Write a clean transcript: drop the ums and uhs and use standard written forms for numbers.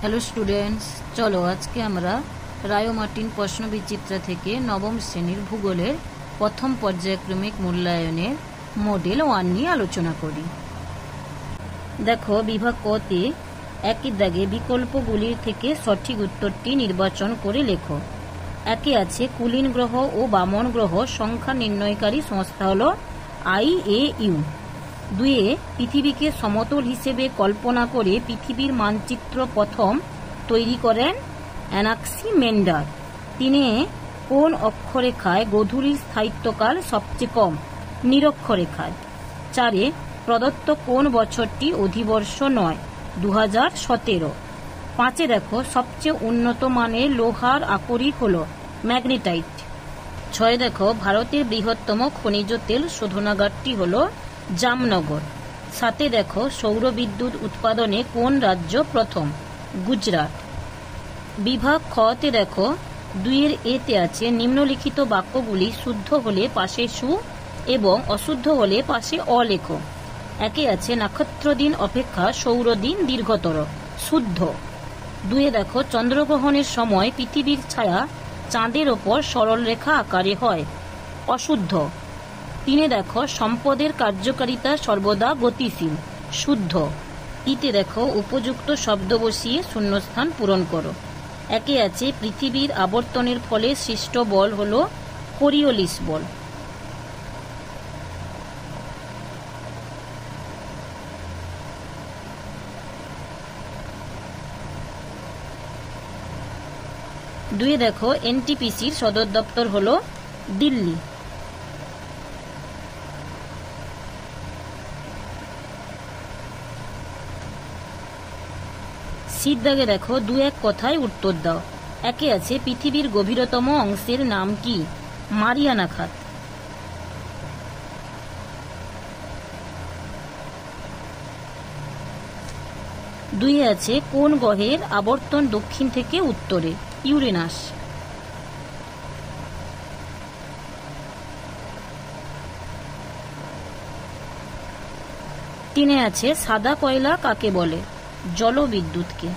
Hello students, চলো আজকে আমরা রায় মার্টিন প্রশ্নবিচিত্রা থেকে নবম শ্রেণীর ভূগোলের প্রথম পর্যায়ক্রমিক মূল্যায়নের মডেল 1 নিয়ে আলোচনা করি। দেখো, বিভাগ ক-তে একই দাগে বিকল্পগুলির থেকে সঠিক উত্তরটি নির্বাচন করে লেখো। একে আছে কুলীন গ্রহ ও বামন গ্রহ সংখ্যা নির্ণয়কারী সংস্থা হলো IAU। 2-এ পৃথিবীকে সমতল হিসেবে কল্পনা করে পৃথিবীর মানচিত্র প্রথম তৈরি করেন অ্যানাক্সিমেন্ডার। 3-এ কোন অক্ষরেখায় গোধূলির স্থায়িত্বকাল সবচেয়ে কম? নিরক্ষরেখায়। 4-এ প্রদত্ত কোন বছরটি অধিবর্ষ নয়? 2017। 5-এ দেখো, সবচেয়ে উন্নত মানের লোহার আকরিক হলো ম্যাগনেটাইট। 6-এ দেখো, ভারতের বৃহত্তম খনিজ তেল শোধনাগারটি হলো জামনগর। 7-এ দেখো, সৌর বিদ্যুৎ উৎপাদনে কোন রাজ্য প্রথম? গুজরাট। বিভাগ খ-তে দেখো, 2-এর এতে আছে নিম্নলিখিত বাক্যগুলি শুদ্ধ হলে পাশে সু এবং অশুদ্ধ হলে পাশে অ লেখো। একে আছে নক্ষত্রদিন অপেক্ষা সৌরদিন দীর্ঘতর, শুদ্ধ। 2-এ দেখো, চন্দ্রগ্রহণের সময় পৃথিবীর ছায়া চাঁদের ওপর সরল রেখা আকারে হয়, অশুদ্ধ। 3-এ দেখো, সম্পদের কার্যকারিতা সর্বদা গতিশীল, শুদ্ধ। 3-তে দেখো, উপযুক্ত শব্দ বসিয়ে শূন্যস্থান পূরণ করো। একে আছে পৃথিবীর আবর্তনের ফলে সৃষ্ট বল হলো কোরিওলিস বল। দুয়ে দেখো, এনটিপিসির সদর দপ্তর হলো দিল্লি। সিদ্ধাগে দেখো, 2-1 কথায় উত্তর দাও। একে আছে পৃথিবীর গভীরতম অংশের নাম কি? মারিয়ানা খাত। 2-এ আছে কোন গ্রহের আবর্তন দক্ষিণ থেকে উত্তরে? ইউরেনাস। 3-এ আছে সাদা কয়লা কাকে বলে? জলবিদ্যুৎকে।